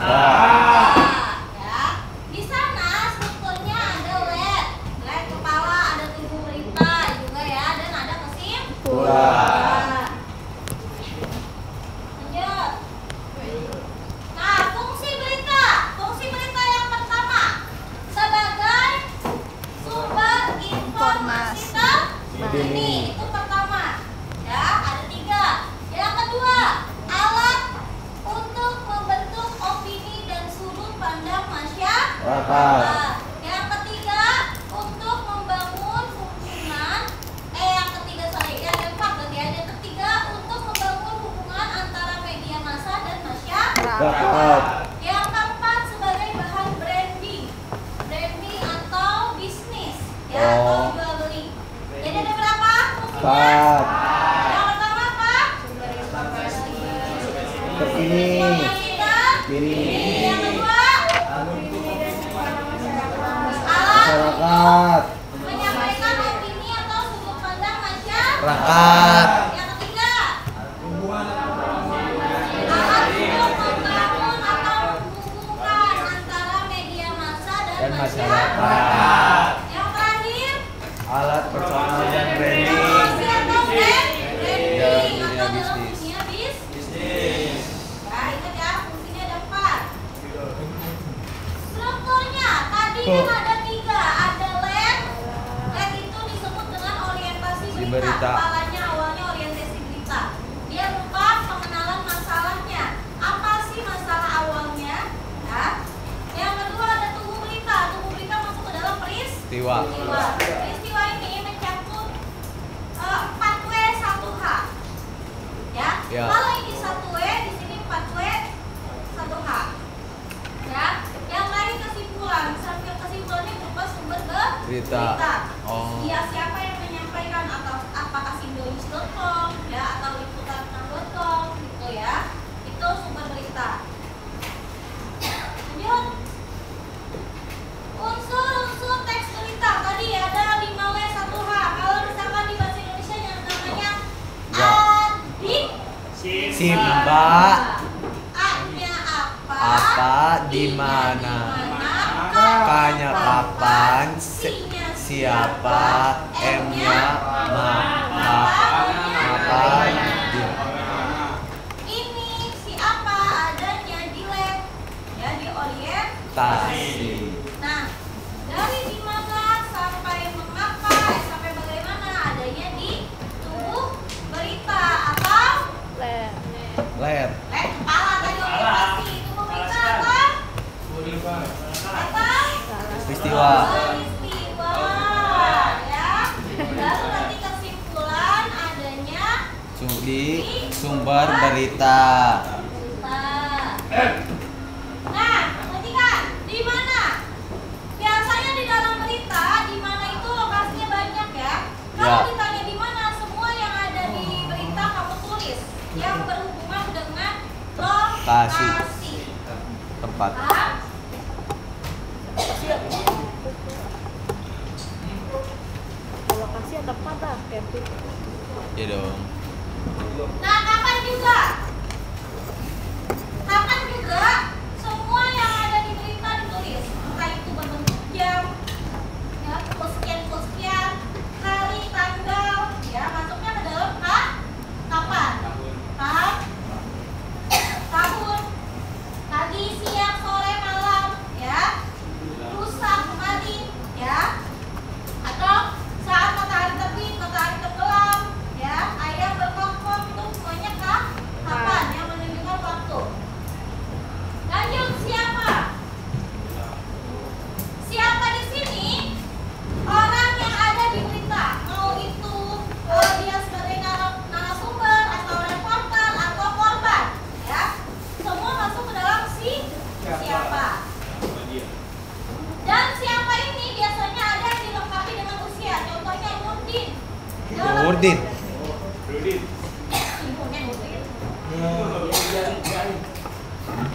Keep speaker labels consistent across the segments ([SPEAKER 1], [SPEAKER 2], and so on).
[SPEAKER 1] Ya. Di sana strukturnya ada led kepala, ada tubuh berita juga ya, dan ada kesimpulan. Lanjut. Nah, fungsi berita yang pertama sebagai sumber informasi terkini, itu pertama. Ya, ada 3. Yang kedua, alat untuk membentuk opini dan sudut pandang masyarakat. Yang ketiga, untuk membangun hubungan. Yang ketiga, untuk membangun hubungan antara media massa dan masyarakat. Yang keempat, sebagai bahan branding atau bisnis, ya, atau jual beli. Jadi ada berapa? Yang pertama apa?
[SPEAKER 2] Terkini.
[SPEAKER 1] Yang kedua,
[SPEAKER 2] Masyarakat.
[SPEAKER 1] menyampaikan opini atau sudut pandang masyarakat.
[SPEAKER 2] Rakat.
[SPEAKER 1] Yang ketiga, alat untuk membangun atau menghubungkan antara media massa dan masyarakat. Yang terakhir,
[SPEAKER 2] Alat personal dan branding.
[SPEAKER 1] promosi atau branding
[SPEAKER 2] Dalam
[SPEAKER 1] atau
[SPEAKER 2] dunia
[SPEAKER 1] dalam
[SPEAKER 2] bisnis.
[SPEAKER 1] dunia bisnis. Nah, itu ya, fungsinya ada 4. Strukturnya tadi kan ada 3, ada led itu disebut dengan orientasi berita. Kepalanya awalnya orientasi berita. Dia berupa pengenalan masalahnya. Apa sih masalah awalnya? Ya. Yang kedua ada tubuh berita. Tubuh berita masuk ke dalam peristiwa. Peristiwa ini mencakup 4W 1H. Ya. Kalau ini 1W, di sini 4W 1H. Ya. Yang lain kesimpulan. Kesimpulannya berupa sumber berita. Dia siapa yang menyampaikan, atau apakah sindonews.com ya, atau liputan6.com gitu ya. Itu sumber berita. Lanjut. Unsur-unsur teks berita tadi ada 5W 1H. Kalau misalkan di bahasa Indonesia yang namanya
[SPEAKER 2] Simba.
[SPEAKER 1] A-nya apa?
[SPEAKER 2] Apa, di mana? K-nya kapan? Siapa? M-nya apa?
[SPEAKER 1] Ini siapa adanya di led, ya, di orientasi. Nah, dari di mana sampai mengapa, sampai bagaimana adanya di tubuh berita atau
[SPEAKER 2] Led.
[SPEAKER 1] kepala tadi orientasi. Tubuh berita apa?
[SPEAKER 2] Peristiwa.
[SPEAKER 1] Ya. Lalu nanti kesimpulan adanya
[SPEAKER 2] Di sumber berita.
[SPEAKER 1] Nah, perhatikan di mana? Biasanya di dalam berita, di mana itu lokasinya banyak ya. Kalau ditanya di mana, semua yang ada di berita kamu tulis yang berhubungan dengan lokasi.
[SPEAKER 2] Tempat.
[SPEAKER 3] Lokasi atau tempat lah, camping.
[SPEAKER 2] Iya dong.
[SPEAKER 1] Nah, kapan juga semua yang ada di berita ditulis, entah itu berbentuk jam, ya, sekian, hari, tanggal, ya, masuknya ke dalam kapan, tahun, pagi, siang, sore, malam, ya, lusa, kemarin, ya, atau saat matahari terbit, matahari tenggelam, ya, ayam berkokok, itu semuanya kapan yang menunjukkan waktu. Lanjut, siapa di sini orang yang ada di berita, mau itu dia sebagai narasumber atau reporter atau korban, ya, semua masuk ke dalam siapa. Dan siapa ini biasanya ada yang dilengkapi dengan usia. Contohnya Nurdin. Ibunya Nurdin.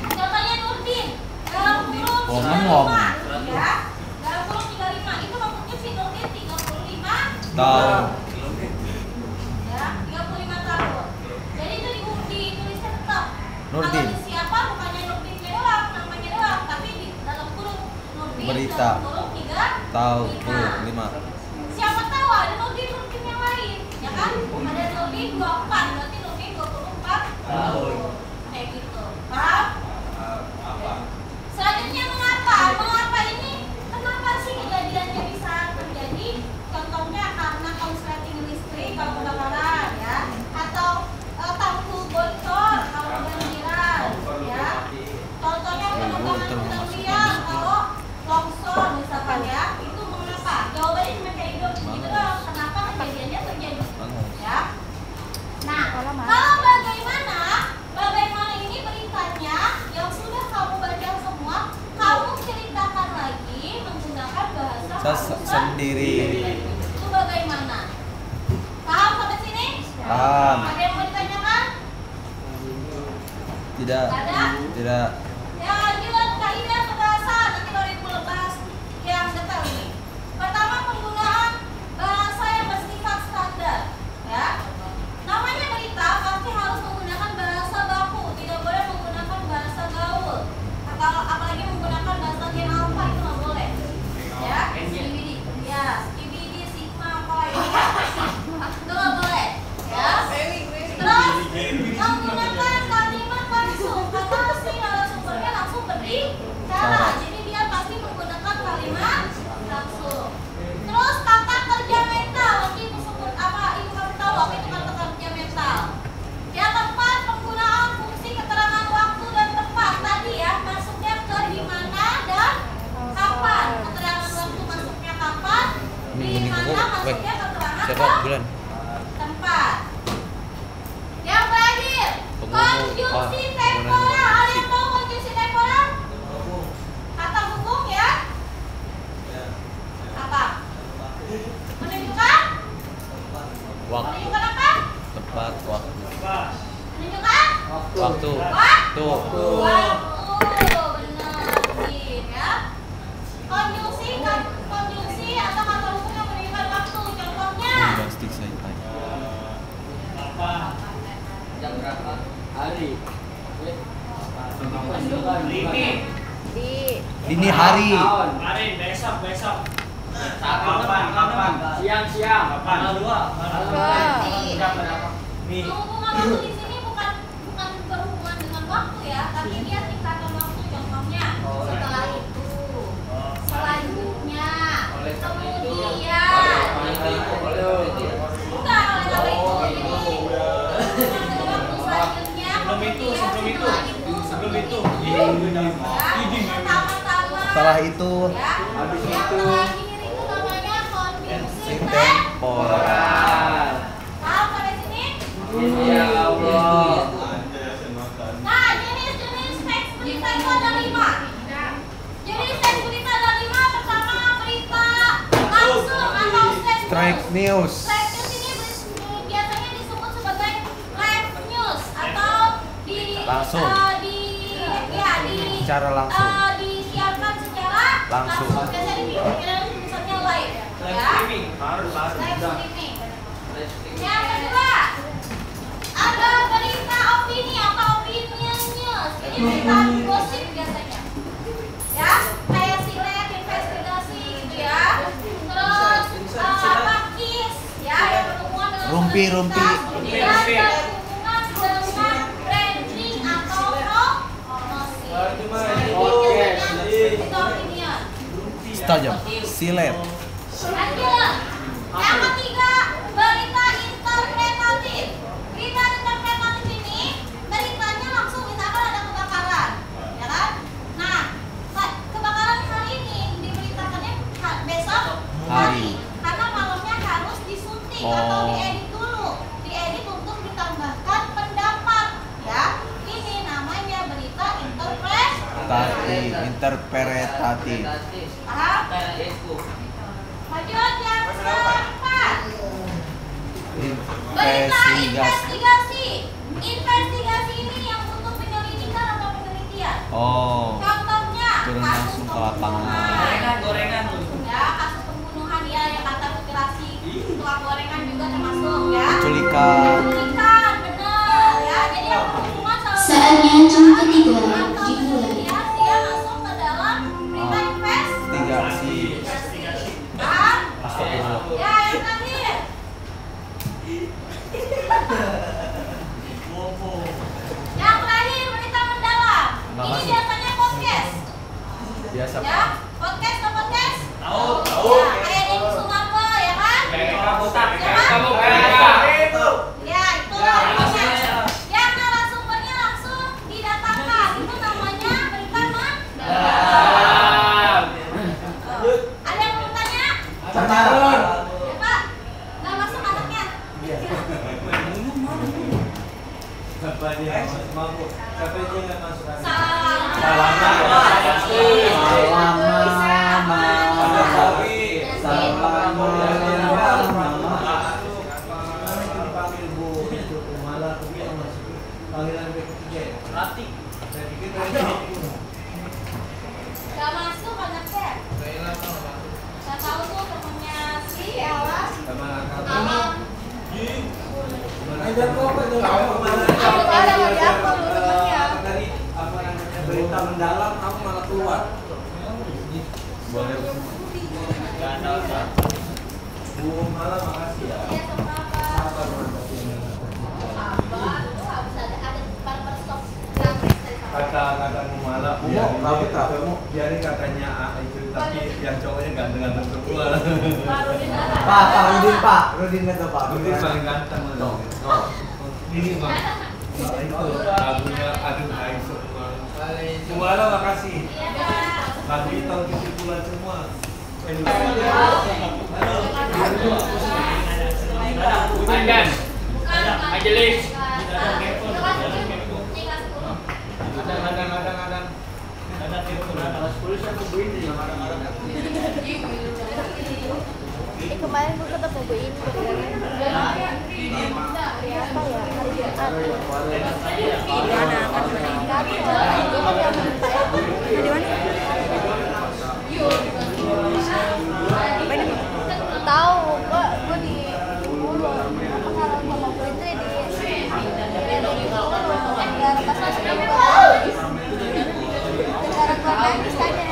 [SPEAKER 1] Contohnya Nurdin dalam kurung 35, ya, dalam kurung 35 itu maksudnya si Nurdin 35
[SPEAKER 2] Tahun.
[SPEAKER 1] ya, 35 tahun. Jadi itu ditulisnya tetap.
[SPEAKER 2] Nurdin.
[SPEAKER 1] Kalau di siapa bukannya Nurdin doang,
[SPEAKER 2] berita. 35.
[SPEAKER 1] Siapa tahu ada Nurdin yang lain, ya kan? Ada Nurdin 24, berarti Nurdin 24 tahun. Kayak gitu. Paham? Selanjutnya mengapa? Mengapa ini? Kenapa sih kejadiannya bisa terjadi? Contohnya karena korsleting listrik kalau kebakaran, ya, atau tangku bocor kalau banjiran, ya. Contohnya penebangan hutan liar kalau longsor misalkan, ya. Itu mengapa? Jawabannya cuma kayak gitu doang. Kenapa kejadiannya terjadi? Ya. Nah, kalau bagaimana ini beritanya yang sudah kamu baca semua, kamu ceritakan lagi menggunakan bahasa
[SPEAKER 2] sendiri.
[SPEAKER 1] Itu bagaimana? Paham sampai sini?
[SPEAKER 2] Paham.
[SPEAKER 1] Ada yang mau ditanyakan?
[SPEAKER 2] Tidak.
[SPEAKER 1] Ada?
[SPEAKER 2] Tidak.
[SPEAKER 1] Ya, lanjut kaidah bahasa. Nanti baru ibu bahas yang detail ini. Pertama, penggunaan bahasa yang bersifat standar, ya. Namanya berita pasti harus menggunakan bahasa baku, tidak boleh menggunakan bahasa gaul. Atau apalagi menggunakan bahasa gen alpha itu nggak boleh. Ya, CBD, ya, CBD, sigma, apa ini? Itu nggak boleh. Ya. Terus menggunakan kalimat langsung karena si narasumbernya langsung berbicara, jadi dia pasti menggunakan kalimat langsung. Terus kata kerja mental, nanti ibu sebut apa, ibu kamu tahu apa itu kata kerja mental. Yang keempat, penggunaan fungsi keterangan waktu dan tempat. Tadi ya, masuknya ke di mana dan kapan. Keterangan waktu masuknya kapan, di mana masuknya keterangan tempat. Yang terakhir, konjungsi temporal. Kalian tahu konjungsi temporal? Kata hubung, ya. Apa? Menunjukkan?
[SPEAKER 2] Waktu.
[SPEAKER 1] Menunjukkan apa?
[SPEAKER 2] Tempat. Waktu.
[SPEAKER 1] Menunjukkan?
[SPEAKER 2] Waktu.
[SPEAKER 1] Waktu. Benar, Din, ya. Konjungsi atau kata hubung yang menunjukkan waktu. Contohnya?
[SPEAKER 2] Plastik saya tanya.
[SPEAKER 4] Jam berapa? Hari.
[SPEAKER 2] Dini hari.
[SPEAKER 5] Hari besok.
[SPEAKER 4] Kapan? Siang.
[SPEAKER 5] Tanggal 2.
[SPEAKER 4] Jam berapa?
[SPEAKER 5] Nih.
[SPEAKER 1] Hubungan waktu di sini bukan berhubungan dengan waktu, ya, tapi dia tingkatan waktu. Contohnya setelah itu, selanjutnya, kemudian. Bukan oleh karena itu. Jadi waktu selanjutnya,
[SPEAKER 5] Sebelum itu.
[SPEAKER 1] Ya, pertama-tama.
[SPEAKER 2] Setelah itu.
[SPEAKER 1] Ya, yang terakhir itu namanya konjungsi
[SPEAKER 2] Temporal.
[SPEAKER 1] Paham sampai sini?
[SPEAKER 4] Ya Allah.
[SPEAKER 1] Nah, jenis-jenis teks berita itu ada 5. Jenis teks berita ada 5. Pertama, berita langsung atau
[SPEAKER 2] Straight news.
[SPEAKER 1] Straight news ini biasanya disebut sebagai live news atau
[SPEAKER 2] Langsung. Secara langsung.
[SPEAKER 1] Disiarkan secara
[SPEAKER 2] Langsung.
[SPEAKER 1] Biasanya misalnya live, ya. Live streaming. Yang kedua, ada berita opini atau opinion news. Ini berita gosip biasanya, ya, kayak silet, investigasi gitu, ya. Terus apa, kiss, ya, yang berhubungan dengan
[SPEAKER 2] Rumpi.
[SPEAKER 1] dan berhubungan dengan branding atau promosi. Itu opinion.
[SPEAKER 2] Tajam. Silet.
[SPEAKER 1] Lanjut. Yang ketiga, berita interpretatif. Berita interpretatif ini beritanya langsung misalkan ada kebakaran, ya kan? Nah, kebakaran hari ini diberitakannya besok hari, karena malamnya harus disunting atau diedit dulu, diedit untuk ditambahkan pendapat, ya. Ini namanya berita
[SPEAKER 2] Interpretatif.
[SPEAKER 1] Paham? Lanjut yang keempat. Berita investigasi. Investigasi ini yang butuh penyelidikan atau penelitian. Contohnya
[SPEAKER 2] Turun langsung ke lapangan.
[SPEAKER 5] Gorengan.
[SPEAKER 1] Ya, kasus pembunuhan, ya, yang kata mutilasi tukang gorengan juga termasuk, ya.
[SPEAKER 2] Penculikan.
[SPEAKER 1] Penculikan, benar, ya. Jadi yang berhubungan sama
[SPEAKER 6] Saatnya jam ketiga dimulai.
[SPEAKER 1] dia masuk ke dalam berita investigasi.
[SPEAKER 2] Biasa.
[SPEAKER 1] Ya, podcast atau podcast?
[SPEAKER 5] Tahu.
[SPEAKER 1] Ya, kayak Denny Sumargo ya kan?
[SPEAKER 4] Kamu
[SPEAKER 1] Ya, itu yang narasumbernya langsung didatangkan. Itu namanya berita Ada yang mau tanya?
[SPEAKER 2] Cancarun.
[SPEAKER 1] Ya, Pak. Nggak masuk anaknya.
[SPEAKER 5] Siapa aja yang masuk mampu? Siapa aja yang nggak masuk?
[SPEAKER 1] Salam. Nggak masuk anaknya. Saya tahu tuh temennya si Ella. Alam.
[SPEAKER 3] Ada mau diapa lu temennya?
[SPEAKER 5] Berita mendalam kamu malah keluar.
[SPEAKER 2] Boleh.
[SPEAKER 5] Bu malah makasih ya.
[SPEAKER 1] Iya, sama apa? Sabar, tuh harus ada barber stop.
[SPEAKER 5] Kata malah biarin katanya itu tapi yang cowoknya ganteng-ganteng semua.
[SPEAKER 6] Pak Rudin kata Pak.
[SPEAKER 5] Rudin paling ganteng loh. Ini bang. Itu lagunya aduh aing semua. Semua makasih.
[SPEAKER 1] Iya, Pak.
[SPEAKER 5] Lagu itu tahun 70-an semua.
[SPEAKER 4] Mandan. Majelis.
[SPEAKER 3] Kemarin gue ketemu Bu ini apa ya, hari Jumat. Gimana akan meningkat? Gue mau yang minta ya. Di mana? Apa ini? Tahu, gue di Ulu. Apa kalau sama gue itu di pas masuk ke negara nangis tanya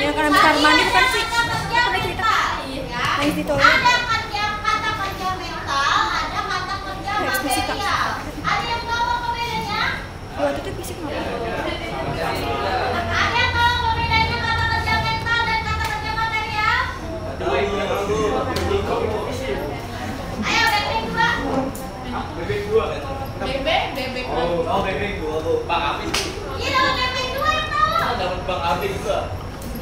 [SPEAKER 3] yang karena besar mandi bukan sih? Apa cerita? Nangis di toilet.
[SPEAKER 1] Ada kata kerja mental, ada kata kerja material. Ada yang tahu apa bedanya?
[SPEAKER 3] Waktu itu fisik nggak?
[SPEAKER 1] Ada yang tahu apa bedanya kata kerja mental dan kata kerja material? Ayo bebek dua. Bebek.
[SPEAKER 5] Oh bebek dua bu. Bang Abis.
[SPEAKER 1] Iya dapat bebek dua yang tahu.
[SPEAKER 5] Dapat Bang Abis juga.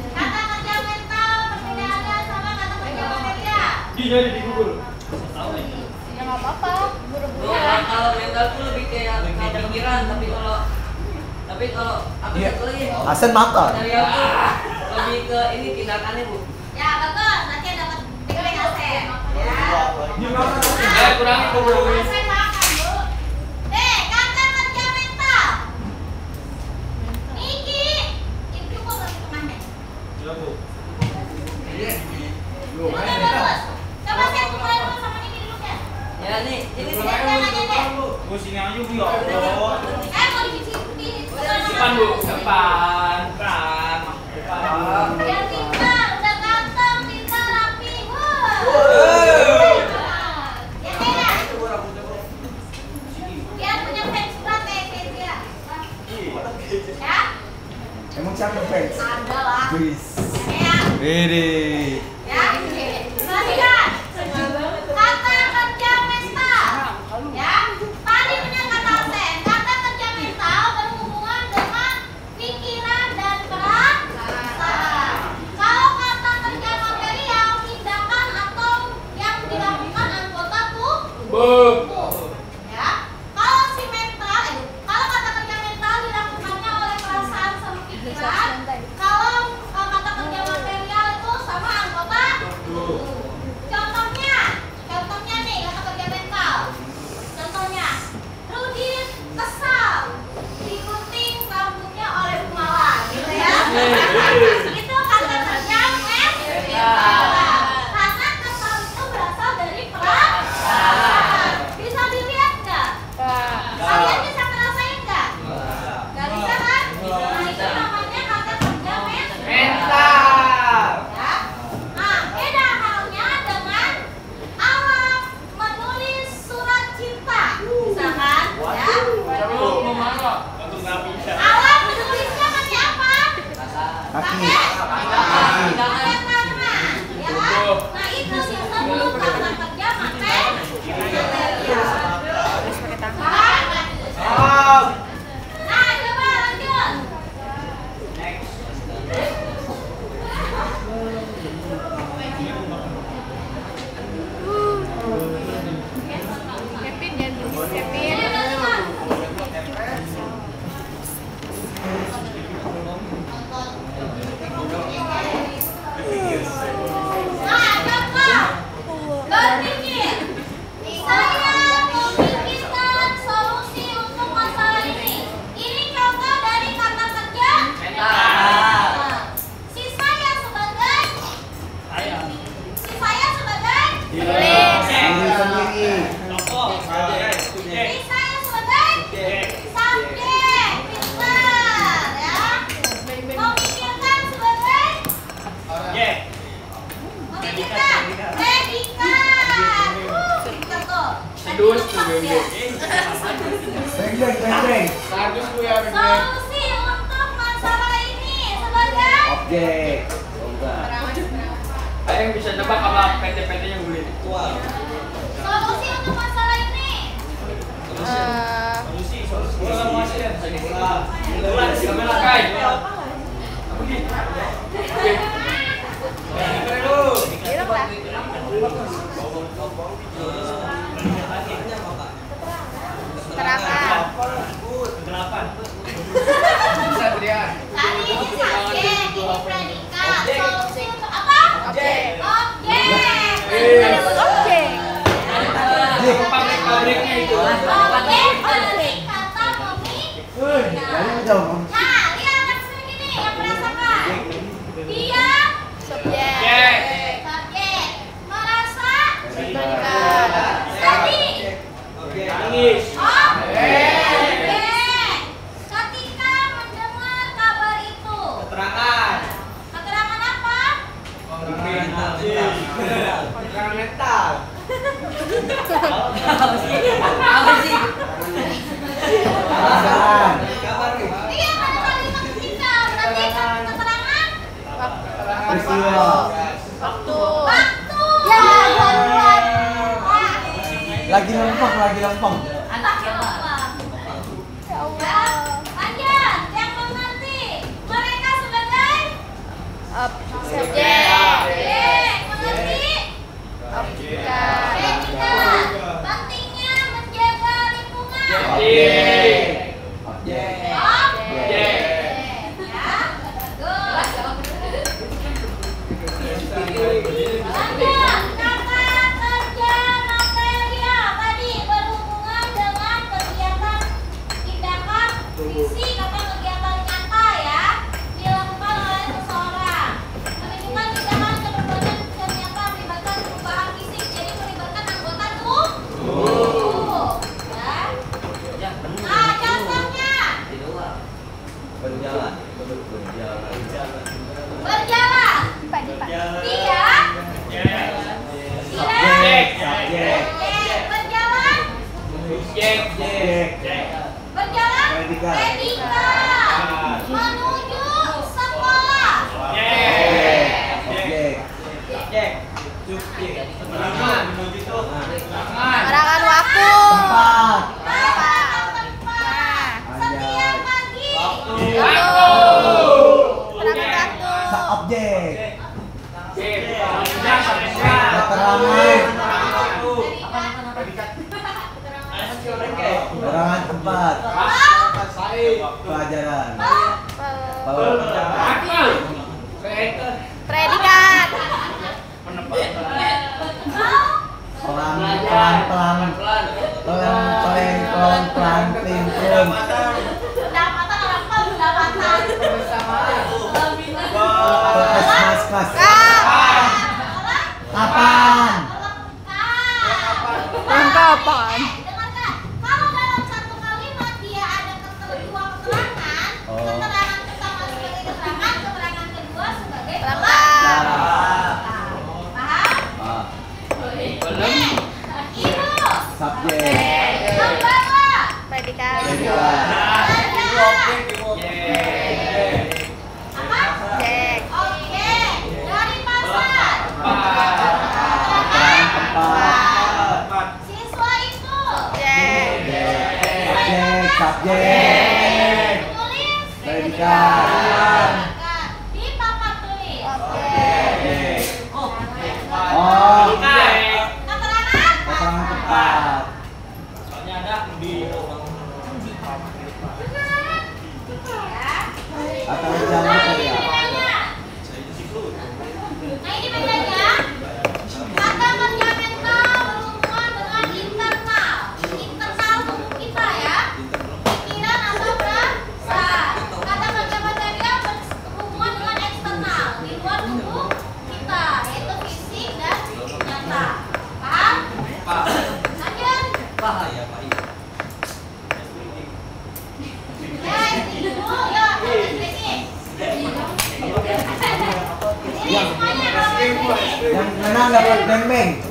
[SPEAKER 1] Kata kerja mental perbedaannya sama kata kerja material.
[SPEAKER 5] Dia di Google.
[SPEAKER 3] Ya nggak apa-apa. Buru-buru.
[SPEAKER 7] Kalau mental tuh lebih kayak pikiran, tapi kalau apa
[SPEAKER 2] Iya.
[SPEAKER 7] satu lagi?
[SPEAKER 2] Asen mata.
[SPEAKER 7] Material tuh lebih ke ini tindakannya bu.
[SPEAKER 1] Ya bagus, nanti dapat bebek asen. Ya.
[SPEAKER 4] Kurangi dulu.
[SPEAKER 1] Asen makan bu. Kata kerja mental. Niki, itu kok lagi tengahnya.
[SPEAKER 5] Ya bu.
[SPEAKER 1] Udah bagus. Coba saya mulai dulu sama Niki dulu ya.
[SPEAKER 7] Ya nih, ini
[SPEAKER 1] Lihat aja deh.
[SPEAKER 5] Bu sini aja bu ya Allah.
[SPEAKER 1] Mau di sini.
[SPEAKER 4] Depan bu, depan.
[SPEAKER 1] Biar pintar, udah ganteng, pintar, rapi. Wah. Ya ya. Biar punya fans berat kayak dia. Ya.
[SPEAKER 6] Emang siapa fans?
[SPEAKER 1] Ada lah.
[SPEAKER 6] Wis.
[SPEAKER 1] Ya.
[SPEAKER 2] Ini.
[SPEAKER 1] Ya. Perhatikan. Kata kerja mental. Ya. Tadi punya kata asen. Kata kerja mental berhubungan dengan pikiran dan perasaan. Kalau kata kerja material, tindakan atau yang dilakukan anggota tubuh. Ya. Kalau si mental, kalau kata kerja mental dilakukannya oleh perasaan sama pikiran. Kalau kata kerja material itu sama anggota tubuh. Contohnya nih kata kerja mental. Contohnya, Rudin kesal digunting rambutnya oleh Bumala, gitu ya. Itu kata kerja mental. Karena kesal itu berasal dari perasaan. Bisa dilihat nggak? Kalian bisa ngerasain nggak? Nggak bisa kan? Nah itu namanya kata kerja mental. Ya. Nah, beda halnya dengan Alam menulis surat cinta, misalkan, ya.
[SPEAKER 4] Bagus tuh bebek.
[SPEAKER 6] Beng.
[SPEAKER 5] Bagus tuh ya bebek.
[SPEAKER 1] Solusi untuk masalah ini sebagai
[SPEAKER 6] Objek.
[SPEAKER 4] Ada yang bisa nebak apa PT-PT yang beli?
[SPEAKER 1] solusi untuk masalah ini.
[SPEAKER 3] Keterangan.
[SPEAKER 1] Tadi ini subjek, ini predikat. Solusi untuk apa?
[SPEAKER 3] Objek.
[SPEAKER 1] Objek.
[SPEAKER 3] Objek.
[SPEAKER 4] Pabrik-pabriknya itu.
[SPEAKER 1] Objek balik kata memi.
[SPEAKER 6] Jadi dong.
[SPEAKER 1] Nah, lihat yang segini yang merasakan. Dia
[SPEAKER 3] Subjek.
[SPEAKER 1] subjek merasa
[SPEAKER 3] Predikat.
[SPEAKER 1] tadi.
[SPEAKER 4] Nangis.
[SPEAKER 1] Objek ketika mendengar kabar itu. Keterangan apa?
[SPEAKER 5] Keterangan mental.
[SPEAKER 7] Apa sih?
[SPEAKER 6] Perasaan.
[SPEAKER 1] Iya, ada kalimat ketika. Berarti keterangan
[SPEAKER 6] Peristiwa.
[SPEAKER 3] Waktu.
[SPEAKER 1] waktu. Ya, buat.
[SPEAKER 6] Lagi lempeng.
[SPEAKER 1] Entah kenapa.
[SPEAKER 3] Ya Allah.
[SPEAKER 1] Lanjut, yang mengerti mereka sebagai
[SPEAKER 3] Subjek.
[SPEAKER 1] mengerti
[SPEAKER 3] Objek.
[SPEAKER 1] predikat. Pentingnya menjaga lingkungan.
[SPEAKER 4] Objek.
[SPEAKER 6] Objek.
[SPEAKER 4] Objek.
[SPEAKER 1] Ya, bagus. Lanjut, kata kerja material tadi berhubungan dengan kegiatan tindakan fisik atau kegiatan nyata ya dilakukan oleh seseorang. Menunjukkan tindakan atau perbuatan yang nyata melibatkan perubahan fisik, jadi melibatkan anggota tubuh. Ya. Nah, contohnya
[SPEAKER 6] Berjalan.
[SPEAKER 1] berjalan. Dia
[SPEAKER 4] Subjek.
[SPEAKER 1] berjalan.
[SPEAKER 4] Objek.
[SPEAKER 1] Berjalan
[SPEAKER 6] Predikat.
[SPEAKER 1] predikat menuju sekolah.
[SPEAKER 6] Objek.
[SPEAKER 3] Keterangan waktu.
[SPEAKER 6] Tempat.
[SPEAKER 1] Tempat setiap pagi.
[SPEAKER 3] Waktu. Keterangan waktu.
[SPEAKER 6] Objek. Keterangan tempat. Pelajaran.
[SPEAKER 3] Predikat.
[SPEAKER 6] Pelan, pelan.
[SPEAKER 1] Pendapatan orang tua pendapatan.
[SPEAKER 6] Mas.
[SPEAKER 1] Kapan?
[SPEAKER 6] Kapan?
[SPEAKER 3] Kapan?
[SPEAKER 1] Dengarkan, kalau dalam satu kalimat dia ada dua keterangan, keterangan pertama sebagai keterangan, keterangan kedua sebagai
[SPEAKER 3] Lengkap.
[SPEAKER 1] paham?
[SPEAKER 4] Belum.
[SPEAKER 1] Ibu
[SPEAKER 6] Subjek.
[SPEAKER 1] membawa
[SPEAKER 3] Predikat.
[SPEAKER 1] pelajaran. Apa?
[SPEAKER 3] Objek.
[SPEAKER 1] Oke, dari pasar.
[SPEAKER 6] Keterangan tempat.
[SPEAKER 1] Siswa itu
[SPEAKER 6] Subjek.
[SPEAKER 1] tulis
[SPEAKER 6] Predikat.
[SPEAKER 1] di papan tulis.
[SPEAKER 6] Objek.
[SPEAKER 1] Keterangan
[SPEAKER 6] Keterangan tempat. Atau jalan
[SPEAKER 1] Nah, ini
[SPEAKER 6] material.
[SPEAKER 1] bedanya. Nah, ini bedanya. Kata kerja mental berhubungan dengan internal. Internal tubuh kita ya. Pikiran atau perasaan. Kata kerja material berhubungan dengan eksternal, di luar tubuh kita, yaitu fisik dan nyata. Paham? Lanjut.
[SPEAKER 5] Bahaya, Pak.
[SPEAKER 1] Ya, ini dulu. Ya, sedikit. Ini semuanya kalau
[SPEAKER 6] Yang menang dapat beng-beng.